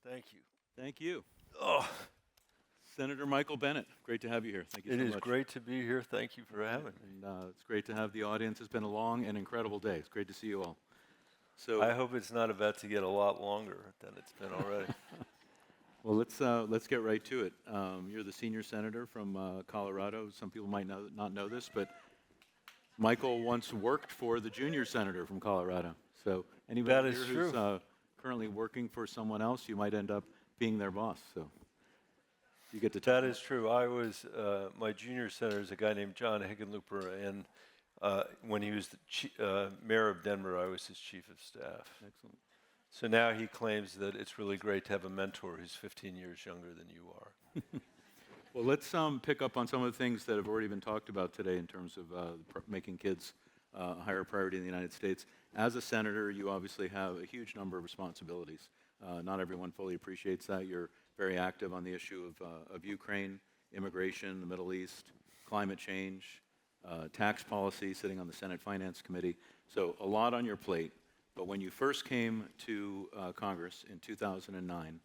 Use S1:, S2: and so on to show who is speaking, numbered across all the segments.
S1: Thank you.
S2: Thank you.
S1: Oh,
S2: Senator Michael Bennet, great to have you here. Thank you so much.
S1: it is great to be here. Thank you for having me.
S2: And it's great to have the audience. It's been a long and incredible day. It's great to see you all. So,
S1: I hope it's not about to get a lot longer than it's been already.
S2: well, let's get right to it. You're the senior senator from Colorado. Some people might not know this, but Michael once worked for the junior senator from Colorado. So anybody
S1: That is
S2: here who's
S1: true.
S2: currently working for someone else, you might end up being their boss. So you get to
S1: That is true. I was, my junior senator is a guy named John Hickenlooper, and when he was the mayor of Denver, I was his chief of staff.
S2: Excellent.
S1: So now he claims that it's really great to have a mentor who's 15 years younger than you are.
S2: Well, let's pick up on some of the things that have already been talked about today in terms of making kids a higher priority in the United States. As a senator, you obviously have a huge number of responsibilities. Not everyone fully appreciates that. You're very active on the issue of Ukraine, immigration, the Middle East, climate change, tax policy, sitting on the Senate Finance Committee. So a lot on your plate. But when you first came to Congress in 2009,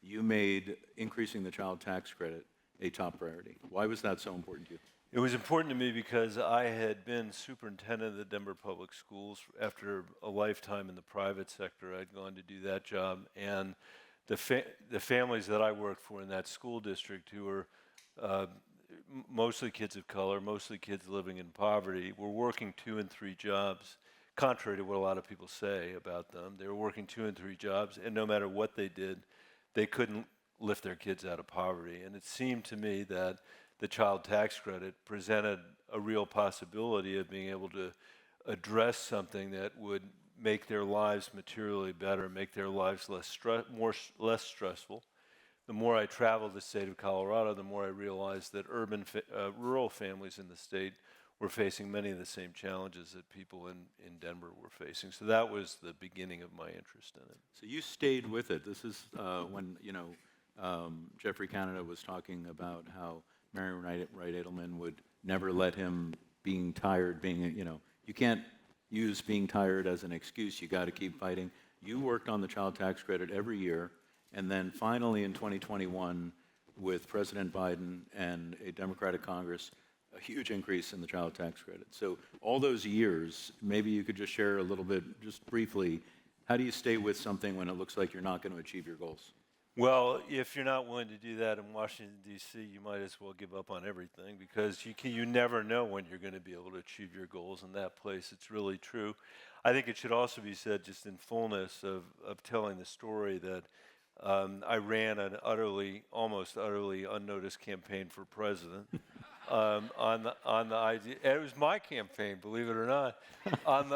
S2: you made increasing the child tax credit a top priority. Why was that so important to you?
S1: It was important to me because I had been superintendent of the Denver Public Schools after a lifetime in the private sector. I'd gone to do that job, and the families that I worked for in that school district, who were mostly kids of color, mostly kids living in poverty, were working 2 and 3 jobs, contrary to what a lot of people say about them. They were working 2 and 3 jobs, and no matter what they did, they couldn't lift their kids out of poverty. And it seemed to me that the child tax credit presented a real possibility of being able to address something that would make their lives materially better, make their lives less stressful. The more I traveled the state of Colorado, the more I realized that rural families in the state were facing many of the same challenges that people in Denver were facing. So that was the beginning of my interest in it.
S2: So you stayed with it. This is when, Jeffrey Canada was talking about how Marion Wright Edelman would never let him being tired, you can't use being tired as an excuse. You got to keep fighting. You worked on the child tax credit every year, and then finally in 2021, with President Biden and a Democratic Congress, a huge increase in the child tax credit. So all those years, maybe you could just share a little bit, just briefly, how do you stay with something when it looks like you're not going to achieve your goals?
S1: Well, if you're not willing to do that in Washington, D.C., you might as well give up on everything, because you never know when you're going to be able to achieve your goals in that place. It's really true. I think it should also be said, just in fullness of telling the story, that I ran an almost utterly unnoticed campaign for president on the idea. And it was my campaign, believe it or not, on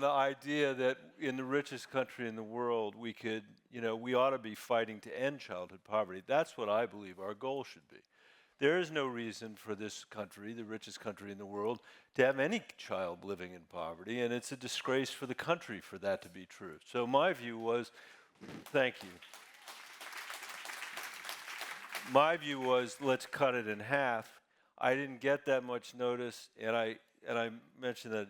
S1: the idea that in the richest country in the world, we ought to be fighting to end childhood poverty. That's what I believe our goal should be. There is no reason for this country, the richest country in the world, to have any child living in poverty, and it's a disgrace for the country for that to be true. So my view was, thank you. My view was, let's cut it in half. I didn't get that much notice, and I mentioned that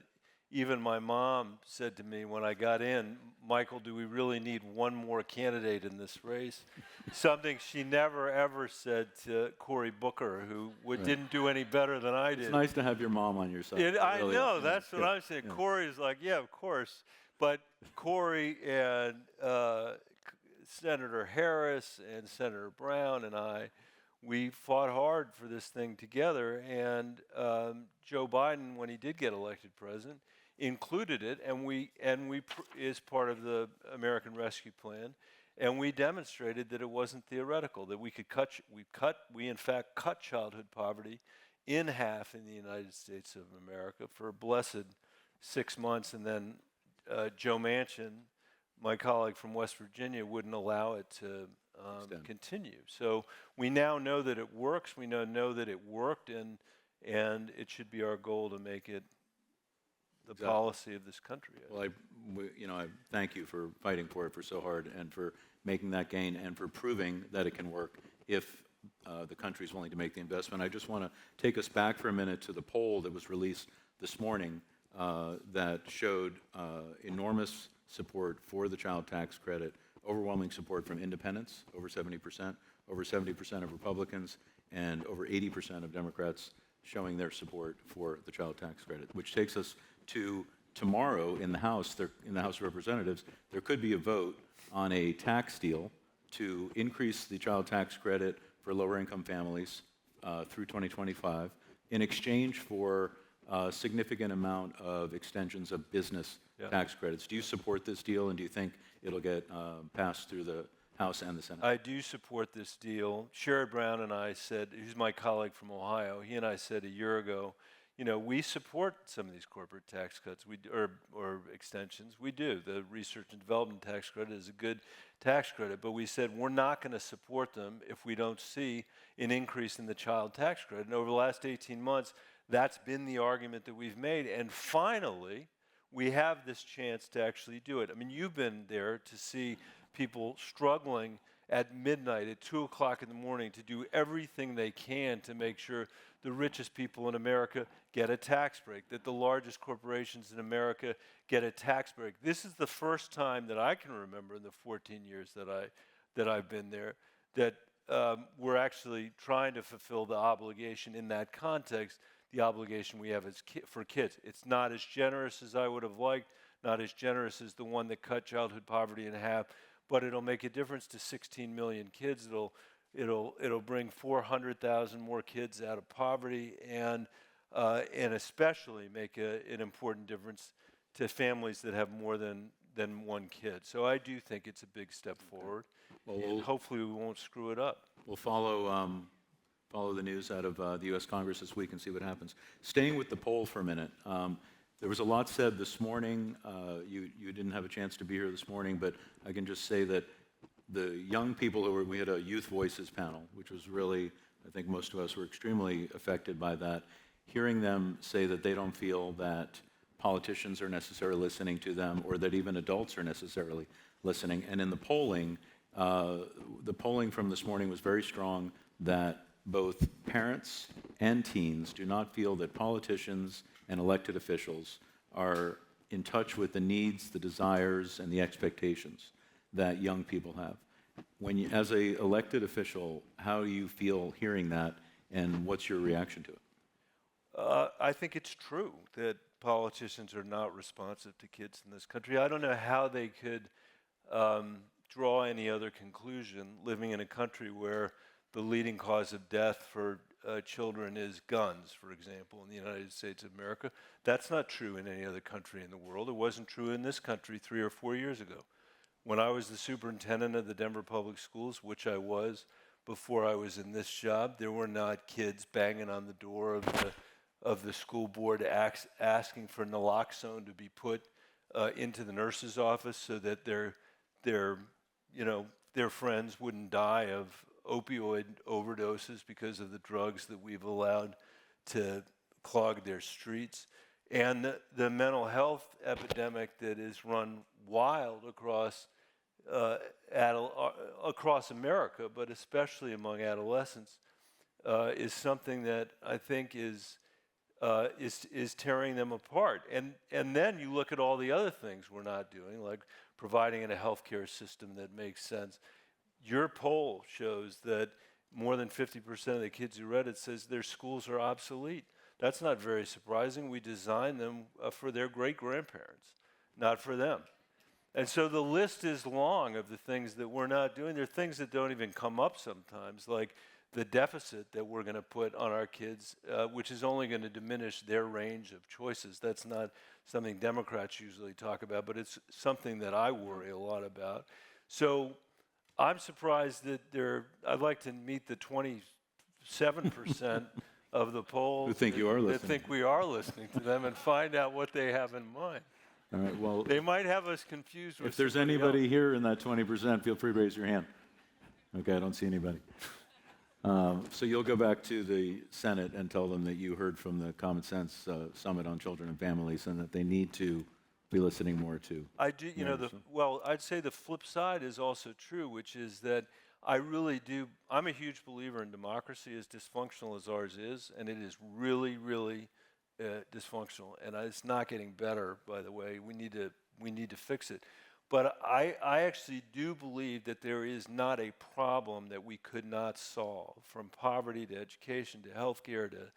S1: even my mom said to me when I got in, Michael, do we really need one more candidate in this race? Something she never, ever said to Cory Booker, who didn't do any better than I did.
S2: It's nice to have your mom on your side.
S1: I know, that's what I'm saying. Yeah. Cory's like, yeah, of course. But Cory and Senator Harris and Senator Brown and I, we fought hard for this thing together, and Joe Biden, when he did get elected president, included it, and we is part of the American Rescue Plan, and we demonstrated that it wasn't theoretical, that we in fact cut childhood poverty in half in the United States of America for a blessed 6 months, and then Joe Manchin, my colleague from West Virginia, wouldn't allow it to continue. So we now know that it works. We know that it worked, and it should be our goal to make it the policy of this country.
S2: Well, I thank you for fighting for it for so hard, and for making that gain, and for proving that it can work if the country is willing to make the investment. I just want to take us back for a minute to the poll that was released this morning that showed enormous support for the child tax credit overwhelming support from independents, over 70% of Republicans, and over 80% of Democrats showing their support for the child tax credit, which takes us to tomorrow in the House, in the House of Representatives, there could be a vote on a tax deal to increase the child tax credit for lower-income families through 2025 in exchange for a significant amount of extensions of business tax credits. Do you support this deal, and do you think it'll get passed through the House and the Senate?
S1: I do support this deal. Sherrod Brown and I said, who's my colleague from Ohio, he and I said a year ago, you know, we support some of these corporate tax cuts or extensions. We do. The research and development tax credit is a good tax credit, but we said we're not going to support them if we don't see an increase in the child tax credit. And over the last 18 months, that's been the argument that we've made. And finally, we have this chance to actually do it. I mean, you've been there to see people struggling at midnight, at 2 o'clock in the morning, to do everything they can to make sure the richest people in America get a tax break, that the largest corporations in America get a tax break. This is the first time that I can remember in the 14 years that I've been there that we're actually trying to fulfill the obligation in that context, the obligation we have as for kids. It's not as generous as I would have liked, not as generous as the one that cut childhood poverty in half, but it'll make a difference to 16 million kids. It'll bring 400,000 more kids out of poverty, and especially make an important difference to families that have more than one kid. So I do think it's a big step forward, and hopefully we won't screw it up.
S2: We'll follow the news out of the U.S. Congress this week and see what happens. Staying with the poll for a minute, there was a lot said this morning. You didn't have a chance to be here this morning, but I can just say that the young people we had a Youth Voices panel, which was really, I think most of us were extremely affected by that. Hearing them say that they don't feel that politicians are necessarily listening to them, or that even adults are necessarily listening. And in the polling from this morning was very strong that both parents and teens do not feel that politicians and elected officials are in touch with the needs, the desires, and the expectations that young people have. As an elected official, how do you feel hearing that, and what's your reaction to it?
S1: I think it's true that politicians are not responsive to kids in this country. I don't know how they could draw any other conclusion living in a country where the leading cause of death for children is guns, for example, in the United States of America. That's not true in any other country in the world. It wasn't true in this country 3 or 4 years ago. When I was the superintendent of the Denver Public Schools, which I was before I was in this job, there were not kids banging on the door of the school board asking for naloxone to be put into the nurse's office so that their friends wouldn't die of opioid overdoses because of the drugs that we've allowed to clog their streets. And the mental health epidemic that is run wild across America, but especially among adolescents, is something that I think is tearing them apart. And then you look at all the other things we're not doing, like providing a healthcare system that makes sense. Your poll shows that more than 50% of the kids who read it says their schools are obsolete. That's not very surprising. We designed them for their great-grandparents, not for them. And so the list is long of the things that we're not doing. There are things that don't even come up sometimes, like the deficit that we're going to put on our kids, which is only going to diminish their range of choices. That's not something Democrats usually talk about, but it's something that I worry a lot about. So I'm surprised that I'd like to meet the 27% of the poll
S2: who think you are listening.
S1: That think we are listening to them, and find out what they have in mind.
S2: All right, well,
S1: they might have us confused with
S2: if there's anybody here in that 20%, feel free to raise your hand. Okay, I don't see anybody. So you'll go back to the Senate and tell them that you heard from the Common Sense Summit on Children and Families, and that they need to be listening more to.
S1: I do, I'd say the flip side is also true, which is that I really do, I'm a huge believer in democracy, as dysfunctional as ours is, and it is really, really dysfunctional, and it's not getting better, by the way. We need to fix it. But I actually do believe that there is not a problem that we could not solve, from poverty to education to healthcare to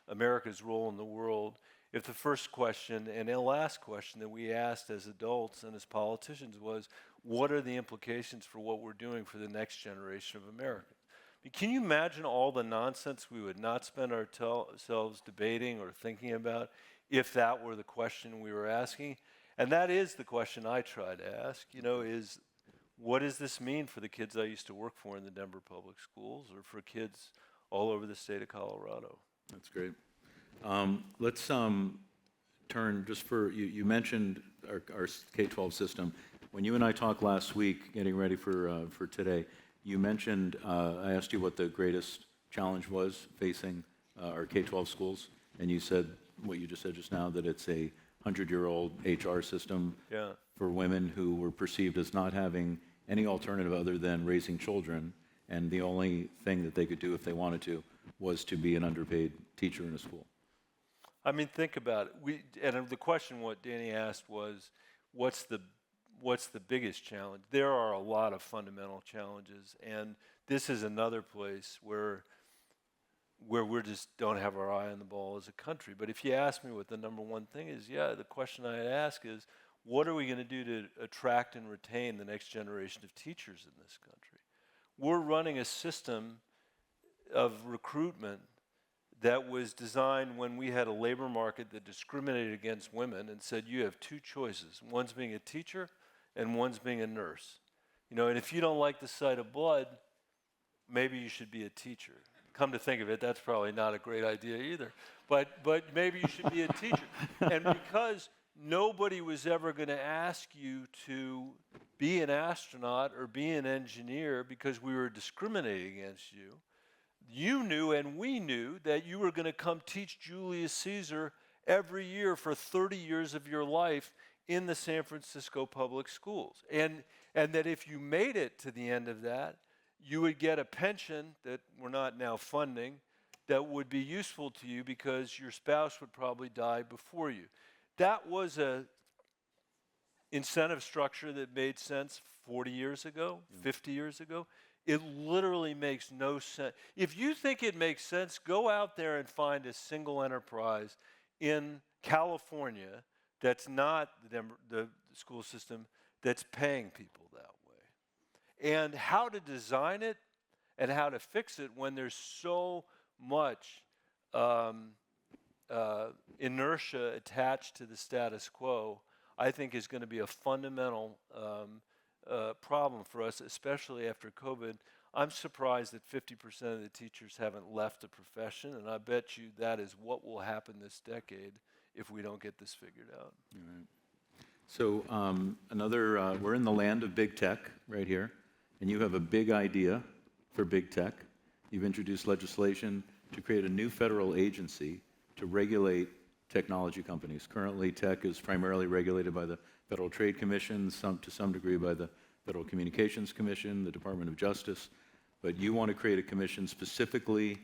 S1: America's role in the world, if the first question and the last question that we asked as adults and as politicians was, what are the implications for what we're doing for the next generation of Americans? I mean, can you imagine all the nonsense we would not spend ourselves debating or thinking about if that were the question we were asking? And that is the question I try to ask, is what does this mean for the kids I used to work for in the Denver public schools or for kids all over the state of Colorado?
S2: That's great. Let's turn just for, you mentioned our K-12 system. When you and I talked last week, getting ready for today, you mentioned, I asked you what the greatest challenge was facing our K-12 schools, and you said what you just said just now, that it's a 100-year-old HR system for women who were perceived as not having any alternative other than raising children, and the only thing that they could do if they wanted to was to be an underpaid teacher in a school.
S1: I mean, think about it. And the question what Danny asked was, what's the biggest challenge? There are a lot of fundamental challenges, and this is another place where we just don't have our eye on the ball as a country. But if you ask me what the number one thing is, the question I'd ask is, what are we going to do to attract and retain the next generation of teachers in this country? We're running a system of recruitment that was designed when we had a labor market that discriminated against women and said, you have two choices. One's being a teacher and one's being a nurse. And if you don't like the sight of blood, maybe you should be a teacher. Come to think of it, that's probably not a great idea either. But maybe you should be a teacher. And because nobody was ever going to ask you to be an astronaut or be an engineer because we were discriminating against you, you knew and we knew that you were going to come teach Julius Caesar every year for 30 years of your life in the San Francisco public schools. And that if you made it to the end of that, you would get a pension that we're not now funding that would be useful to you because your spouse would probably die before you. That was a incentive structure that made sense 40 years ago, 50 years ago. It literally makes no sense. If you think it makes sense, go out there and find a single enterprise in California that's not the school system that's paying people that way. And how to design it and how to fix it when there's so much inertia attached to the status quo, I think is going to be a fundamental problem for us, especially after COVID. I'm surprised that 50% of the teachers haven't left the profession, and I bet you that is what will happen this decade if we don't get this figured out.
S2: All right. So we're in the land of big tech right here, and you have a big idea for big tech. You've introduced legislation to create a new federal agency to regulate technology companies. Currently, tech is primarily regulated by the Federal Trade Commission, to some degree by the Federal Communications Commission, the Department of Justice, but you want to create a commission specifically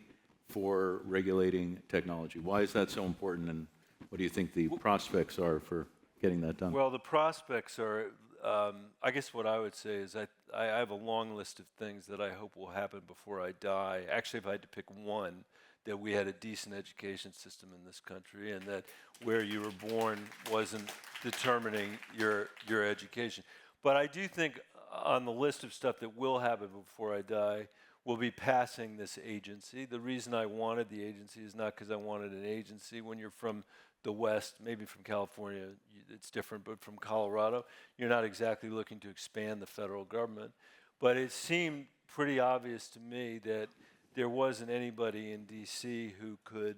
S2: for regulating technology. Why is that so important, and what do you think the prospects are for getting that done?
S1: Well, the prospects are, I guess what I would say is I have a long list of things that I hope will happen before I die. Actually, if I had to pick one, that we had a decent education system in this country and that where you were born wasn't determining your education. But I do think on the list of stuff that will happen before I die will be passing this agency. The reason I wanted the agency is not because I wanted an agency. When you're from the West, maybe from California, it's different, but from Colorado, you're not exactly looking to expand the federal government. But it seemed pretty obvious to me that there wasn't anybody in DC who could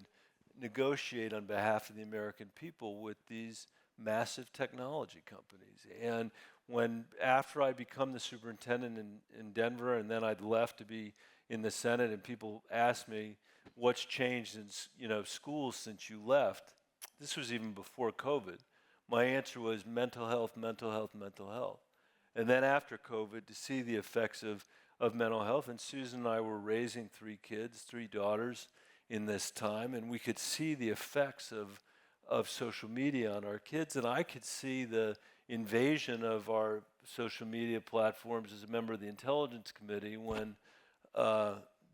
S1: negotiate on behalf of the American people with these massive technology companies. And after I become the superintendent in Denver, and then I'd left to be in the Senate, and people asked me, what's changed in schools since you left? This was even before COVID. My answer was mental health, mental health, mental health. And then after COVID, to see the effects of mental health, and Susan and I were raising 3 kids, 3 daughters in this time, and we could see the effects of social media on our kids. And I could see the invasion of our social media platforms as a member of the Intelligence Committee when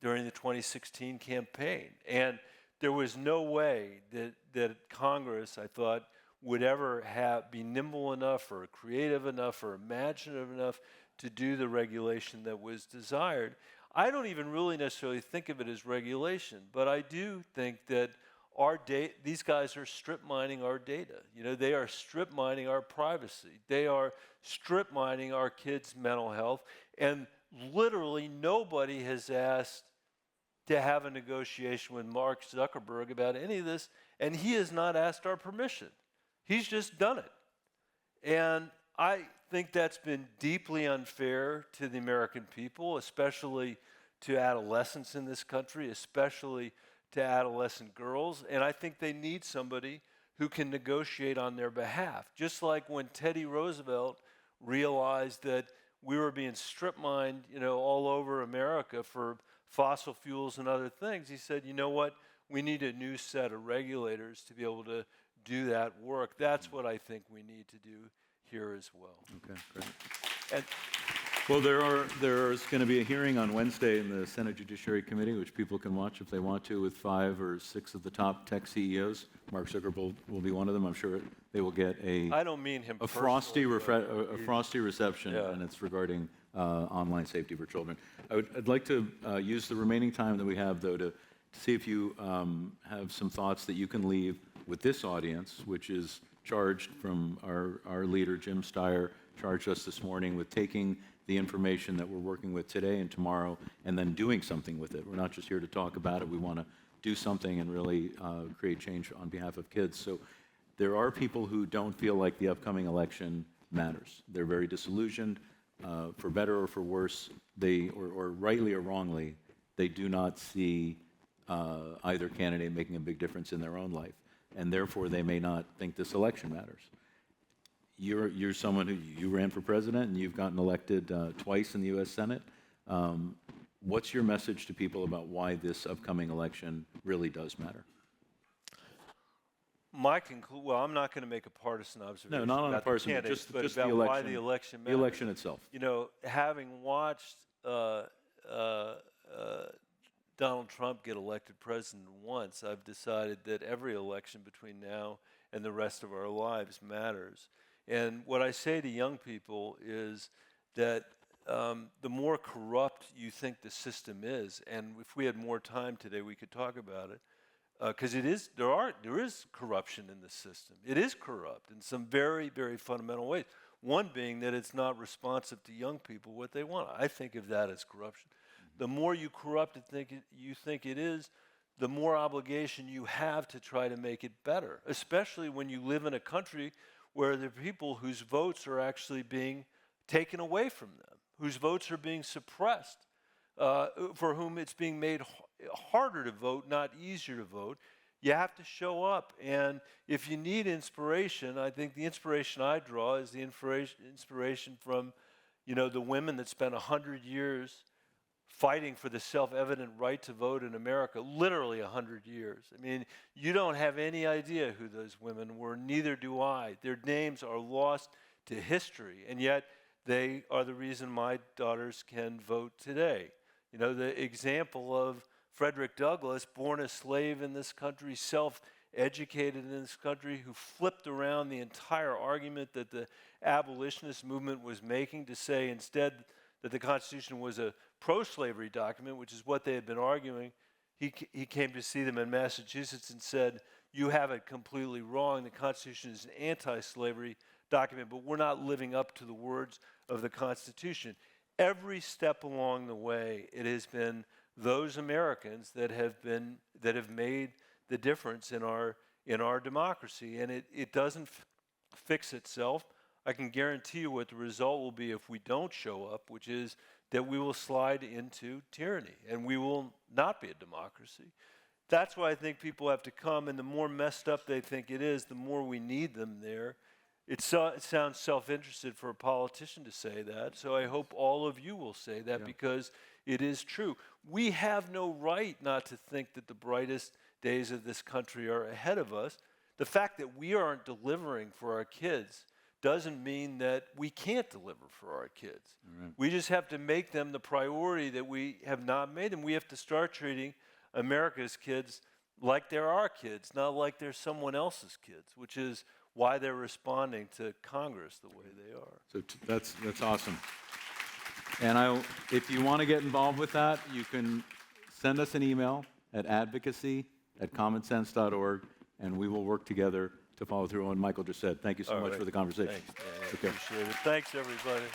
S1: during the 2016 campaign. And there was no way that Congress, I thought, would ever be nimble enough or creative enough or imaginative enough to do the regulation that was desired. I don't even really necessarily think of it as regulation, but I do think that these guys are strip mining our data. You know, they are strip mining our privacy. They are strip mining our kids' mental health. And literally nobody has asked to have a negotiation with Mark Zuckerberg about any of this, and he has not asked our permission. He's just done it. And I think that's been deeply unfair to the American people, especially to adolescents in this country, especially to adolescent girls. And I think they need somebody who can negotiate on their behalf. Just like when Teddy Roosevelt realized that we were being strip mined, you know, all over America for fossil fuels and other things, he said, you know what, we need a new set of regulators to be able to do that work. That's what I think we need to do here as well.
S2: Okay, great.
S1: And
S2: well, there's going to be a hearing on Wednesday in the Senate Judiciary Committee, which people can watch if they want to, with 5 or 6 of the top tech CEOs. Mark Zuckerberg will be one of them. I'm sure they will get
S1: I don't mean him
S2: a frosty reception,
S1: yeah.
S2: and it's regarding online safety for children. I'd like to use the remaining time that we have, though, to see if you have some thoughts that you can leave with this audience, which is charged from our leader, Jim Steyer, charged us this morning with taking the information that we're working with today and tomorrow and then doing something with it. We're not just here to talk about it. We want to do something and really create change on behalf of kids. So there are people who don't feel like the upcoming election matters. They're very disillusioned. For better or for worse, or rightly or wrongly, they do not see either candidate making a big difference in their own life. And therefore, they may not think this election matters. You're someone you ran for president and you've gotten elected twice in the U.S. Senate. What's your message to people about why this upcoming election really does matter?
S1: Well, I'm not going to make a partisan observation.
S2: No, not on a
S1: about
S2: partisan,
S1: the
S2: just
S1: but
S2: the
S1: about
S2: election.
S1: why the election matters.
S2: The election itself.
S1: You know, having watched Donald Trump get elected president once, I've decided that every election between now and the rest of our lives matters. And what I say to young people is that the more corrupt you think the system is, and if we had more time today, we could talk about it, because there is corruption in the system. It is corrupt in some very, very fundamental ways. One being that it's not responsive to young people what they want. I think of that as corruption. The more you corrupt you think it is, the more obligation you have to try to make it better, especially when you live in a country where there are people whose votes are actually being taken away from them, whose votes are being suppressed, for whom it's being made harder to vote, not easier to vote. You have to show up. And if you need inspiration, I think the inspiration I draw is the inspiration from, you know, the women that spent 100 years fighting for the self-evident right to vote in America, literally 100 years. I mean, you don't have any idea who those women were, neither do I. Their names are lost to history, and yet they are the reason my daughters can vote today. You know, the example of Frederick Douglass, born a slave in this country, self-educated in this country, who flipped around the entire argument that the abolitionist movement was making to say instead that the Constitution was a pro-slavery document, which is what they had been arguing. He came to see them in Massachusetts and said, you have it completely wrong. The Constitution is an anti-slavery document, but we're not living up to the words of the Constitution. Every step along the way, it has been those Americans that have made the difference in our democracy, and it doesn't fix itself. I can guarantee you what the result will be if we don't show up, which is that we will slide into tyranny and we will not be a democracy. That's why I think people have to come, and the more messed up they think it is, the more we need them there. It sounds self-interested for a politician to say that, so I hope all of you will say that, because it is true. We have no right not to think that the brightest days of this country are ahead of us. the fact that we aren't delivering for our kids doesn't mean that we can't deliver for our kids.
S2: Right.
S1: We just have to make them the priority that we have not made them. We have to start treating America's kids like they're our kids, not like they're someone else's kids, which is why they're responding to Congress the way they are.
S2: So that's awesome. And if you want to get involved with that, you can send us an email at advocacy@commonsense.org, and we will work together to follow through on what Michael just said. Thank you so much for the conversation.
S1: Thanks, Dan. I
S2: Okay.
S1: appreciate it. Thanks, everybody.